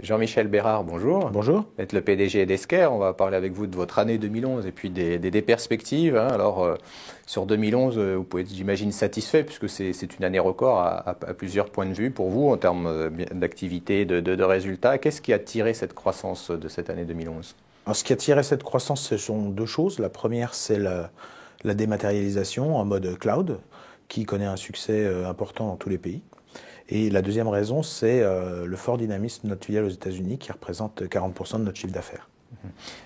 Jean-Michel Bérard, bonjour. Bonjour. Vous êtes le PDG d'Esker. On va parler avec vous de votre année 2011 et puis des perspectives, hein. Alors, sur 2011, vous pouvez être, j'imagine, satisfait puisque c'est une année record à plusieurs points de vue pour vous en termes d'activité, de résultats. Qu'est-ce qui a tiré cette croissance de cette année 2011? Alors, ce qui a tiré cette croissance, ce sont deux choses. La première, c'est la dématérialisation en mode cloud, qui connaît un succès important dans tous les pays. Et la deuxième raison, c'est le fort dynamisme de notre filiale aux États-Unis, qui représente 40% de notre chiffre d'affaires.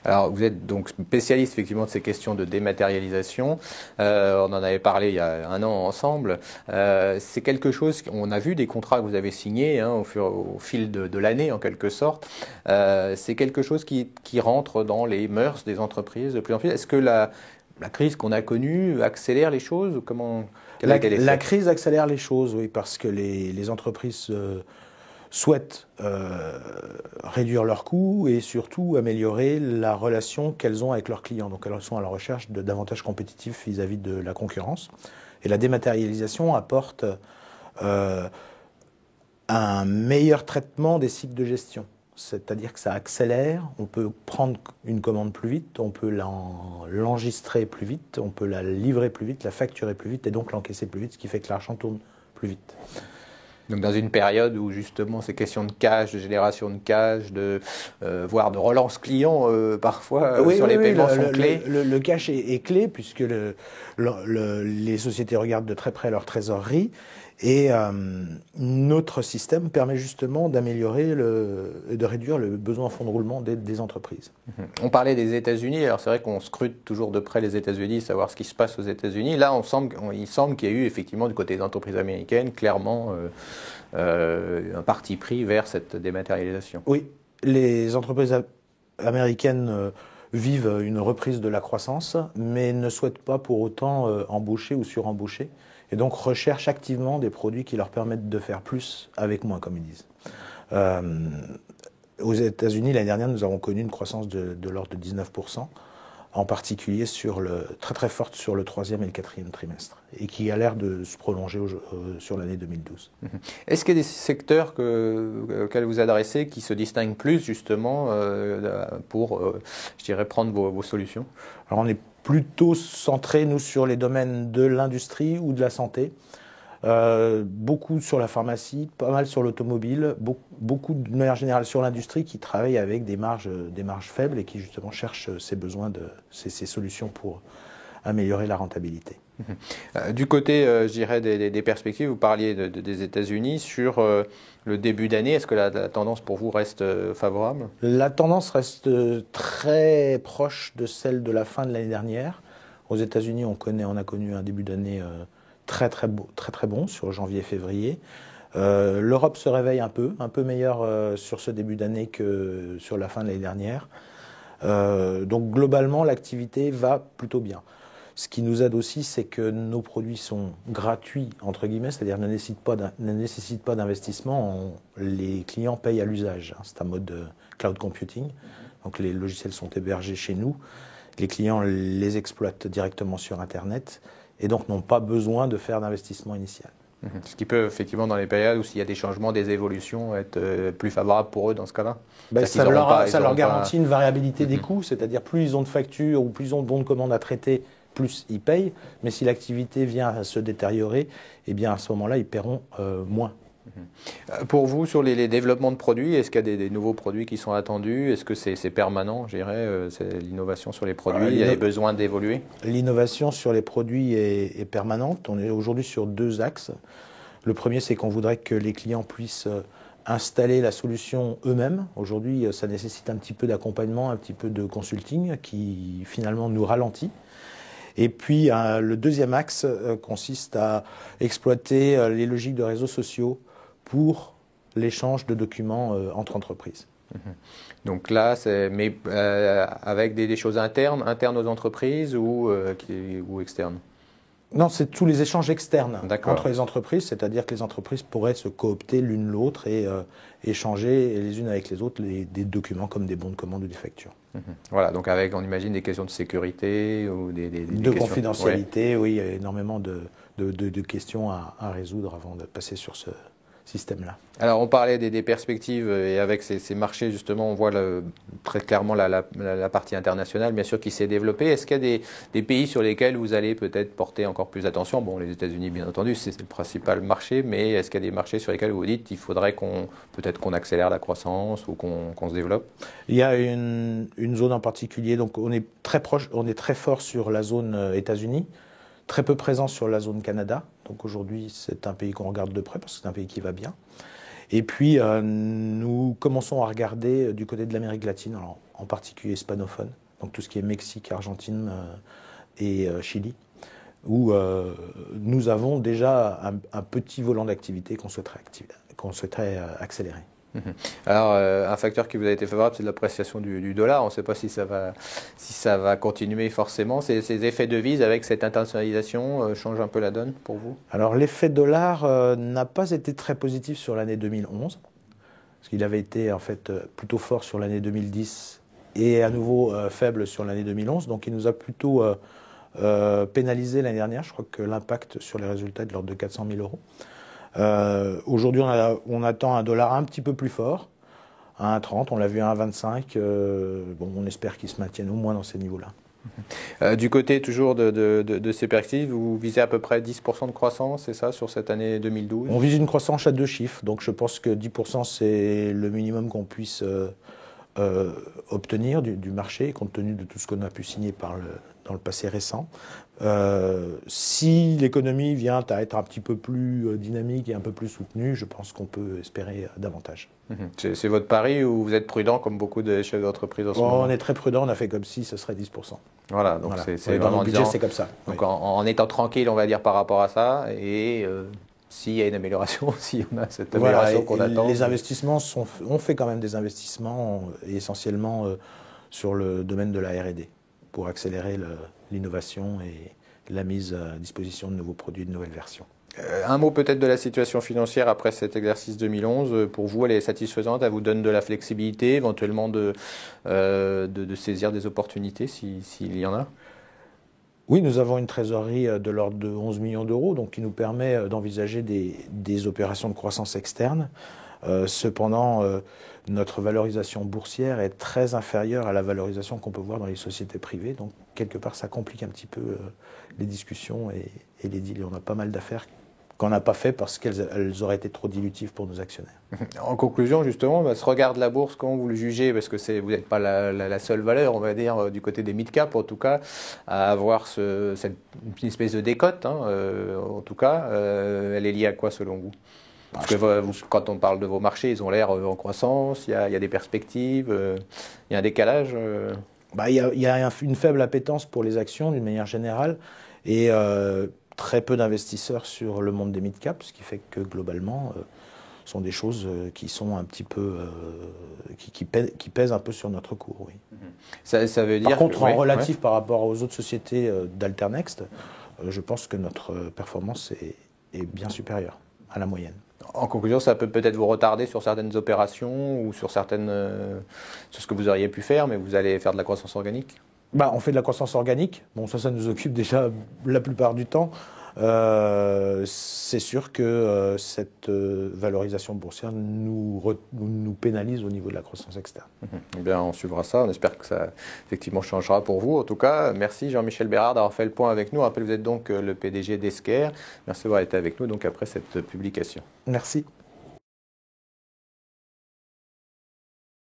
Alors, vous êtes donc spécialiste effectivement de ces questions de dématérialisation. On en avait parlé il y a un an ensemble. C'est quelque chose, on a vu des contrats que vous avez signés, hein, au fil de l'année en quelque sorte. C'est quelque chose qui rentre dans les mœurs des entreprises de plus en plus. Est-ce que la crise qu'on a connue accélère les choses? Quel a été La l'effet? crise accélère les choses, oui, parce que les entreprises souhaitent réduire leurs coûts et surtout améliorer la relation qu'elles ont avec leurs clients. Donc elles sont à la recherche d'avantages compétitifs vis-à-vis de la concurrence. Et la dématérialisation apporte euh, un meilleur traitement des cycles de gestion. C'est-à-dire que ça accélère, on peut prendre une commande plus vite, on peut l'enregistrer plus vite, on peut la livrer plus vite, la facturer plus vite et donc l'encaisser plus vite, ce qui fait que l'argent tourne plus vite. Donc dans une période où justement ces questions de cash, de génération de cash, voire de relance client parfois Oui, sur oui, les oui, paiements sont clés. le cash est clé puisque les sociétés regardent de très près leur trésorerie et notre système permet justement d'améliorer et de réduire le besoin en fonds de roulement des entreprises. On parlait des États-Unis, alors c'est vrai qu'on scrute toujours de près les États-Unis, savoir ce qui se passe aux États-Unis. Là, il semble qu'il y a eu effectivement du côté des entreprises américaines clairement un parti pris vers cette dématérialisation. Oui, les entreprises américaines vivent une reprise de la croissance, mais ne souhaitent pas pour autant embaucher ou surembaucher, et donc recherchent activement des produits qui leur permettent de faire plus avec moins, comme ils disent. Euh, Aux États-Unis, l'année dernière, nous avons connu une croissance de l'ordre de 19%, en particulier très très forte sur le troisième et le quatrième trimestre, et qui a l'air de se prolonger sur l'année 2012. Est-ce qu'il y a des secteurs auxquels vous adressez qui se distinguent plus justement pour, je dirais, prendre vos solutions? Alors on est plutôt centré, nous, sur les domaines de l'industrie ou de la santé. Beaucoup sur la pharmacie, pas mal sur l'automobile, beaucoup de manière générale sur l'industrie qui travaille avec des marges faibles et qui justement cherchent ces solutions pour améliorer la rentabilité. Du côté, je dirais, des perspectives, vous parliez des États-Unis sur le début d'année. Est-ce que la tendance pour vous reste favorable? La tendance reste très proche de celle de la fin de l'année dernière. Aux États-Unis, on a connu un début d'année très bon sur janvier-février. L'Europe se réveille un peu meilleure sur ce début d'année que sur la fin de l'année dernière. Donc globalement, l'activité va plutôt bien. Ce qui nous aide aussi, c'est que nos produits sont gratuits, entre guillemets, c'est-à-dire ne nécessitent pas d'investissement. Les clients payent à l'usage. C'est un mode de cloud computing. Donc les logiciels sont hébergés chez nous. Les clients les exploitent directement sur Internet et donc n'ont pas besoin de faire d'investissement initial. Ce qui peut effectivement dans les périodes où s'il y a des changements, des évolutions, être plus favorable pour eux dans ce cas-là. Ben, ça leur Pas... garantit une variabilité des coûts, c'est-à-dire plus ils ont de factures ou plus ils ont de bons de commande à traiter, plus ils payent. Mais si l'activité vient à se détériorer, eh bien à ce moment-là, ils paieront moins. Pour vous, sur les développements de produits, est-ce qu'il y a des nouveaux produits qui sont attendus? Est-ce que c'est permanent, je dirais, c'est l'innovation sur les produits? Il y a des besoins d'évoluer? L'innovation sur les produits est permanente. On est aujourd'hui sur deux axes. Le premier, c'est qu'on voudrait que les clients puissent installer la solution eux-mêmes. Aujourd'hui, ça nécessite un petit peu d'accompagnement, un petit peu de consulting qui finalement nous ralentit. Et puis, le deuxième axe consiste à exploiter les logiques de réseaux sociaux pour l'échange de documents entre entreprises. Donc là, mais avec des choses internes aux entreprises ou externes? Non, c'est tous les échanges externes D'accord. entre les entreprises, c'est-à-dire que les entreprises pourraient se coopter l'une l'autre et échanger les unes avec les autres des documents comme des bons de commande ou des factures. Voilà, donc avec, on imagine, des questions de sécurité ou des De questions... confidentialité, oui, il y a énormément de questions à résoudre avant de passer sur ce système-là. Alors, on parlait des perspectives et avec ces marchés, justement, on voit très clairement la partie internationale, bien sûr, qui s'est développée. Est-ce qu'il y a des pays sur lesquels vous allez peut-être porter encore plus d'attention? Bon, les États-Unis, bien entendu, c'est le principal marché, mais est-ce qu'il y a des marchés sur lesquels vous dites qu'il faudrait peut-être qu'on accélère la croissance ou qu'on se développe? Il y a une zone en particulier, donc on est très proche, on est très fort sur la zone États-Unis, très peu présent sur la zone Canada. Donc aujourd'hui, c'est un pays qu'on regarde de près parce que c'est un pays qui va bien. Et puis, nous commençons à regarder du côté de l'Amérique latine, alors, en particulier hispanophone, donc tout ce qui est Mexique, Argentine et Chili, où nous avons déjà un petit volant d'activité qu'on souhaiterait accélérer. Alors, un facteur qui vous a été favorable, c'est l'appréciation du dollar. On ne sait pas si ça va continuer forcément. Ces effets de devise avec cette internationalisation changent un peu la donne pour vous? Alors, l'effet dollar n'a pas été très positif sur l'année 2011, parce qu'il avait été en fait plutôt fort sur l'année 2010 et à nouveau faible sur l'année 2011. Donc, il nous a plutôt pénalisé l'année dernière. Je crois que l'impact sur les résultats est de l'ordre de 400 000 euros. Aujourd'hui, on attend un dollar un petit peu plus fort, à 1,30, on l'a vu à 1,25. Bon, on espère qu'il se maintienne au moins dans ces niveaux-là. Du côté toujours de ces perspectives, vous visez à peu près 10% de croissance, c'est ça, sur cette année 2012? On vise une croissance à 2 chiffres, donc je pense que 10% c'est le minimum qu'on puisse obtenir du marché, compte tenu de tout ce qu'on a pu signer dans le passé récent. Si l'économie vient à être un petit peu plus dynamique et un peu plus soutenue, je pense qu'on peut espérer davantage. C'est votre pari ou vous êtes prudent comme beaucoup de chefs d'entreprise en ce moment? On est très prudent, on a fait comme si ce serait 10%. Voilà, donc voilà. C'est dans vraiment le budget, c'est comme ça. Donc oui. en étant tranquille, on va dire, par rapport à ça, et s'il y a une amélioration, si on a cette amélioration qu'on attend. Les investissements on fait quand même des investissements essentiellement sur le domaine de la R&D pour accélérer l'innovation et la mise à disposition de nouveaux produits, de nouvelles versions. Un mot peut-être de la situation financière après cet exercice 2011. Pour vous, elle est satisfaisante? Elle vous donne de la flexibilité, éventuellement de saisir des opportunités s'il y en a? Oui, nous avons une trésorerie de l'ordre de 11 millions d'euros, donc qui nous permet d'envisager des opérations de croissance externe. Cependant, notre valorisation boursière est très inférieure à la valorisation qu'on peut voir dans les sociétés privées. Donc, quelque part, ça complique un petit peu les discussions et les deals. On a pas mal d'affaires qu'on n'a pas fait parce qu'elles auraient été trop dilutives pour nos actionnaires. En conclusion, justement, ce regard de la bourse, comment vous le jugez? Parce que vous n'êtes pas la seule valeur, on va dire, du côté des mid-cap, en tout cas, à avoir cette espèce de décote, hein, en tout cas. Elle est liée à quoi, selon vous? Parce que quand on parle de vos marchés, ils ont l'air en croissance, il y a des perspectives, il y a un décalage. Il y a une faible appétence pour les actions d'une manière générale et très peu d'investisseurs sur le monde des mid-cap, ce qui fait que globalement, sont des choses qui sont un petit peu qui pèsent un peu sur notre cours. Oui. Ça veut dire par contre, en relatif par rapport aux autres sociétés d'Alternext, je pense que notre performance est bien supérieure à la moyenne. En conclusion, ça peut peut-être vous retarder sur certaines opérations ou sur sur ce que vous auriez pu faire, mais vous allez faire de la croissance organique? On fait de la croissance organique. Bon, ça nous occupe déjà la plupart du temps. C'est sûr que cette valorisation boursière nous pénalise au niveau de la croissance externe. Eh bien, on suivra ça. On espère que ça effectivement changera pour vous. En tout cas, merci Jean-Michel Bérard d'avoir fait le point avec nous. Je rappelle, vous êtes donc le PDG d'Esker. Merci d'avoir été avec nous donc après cette publication. Merci.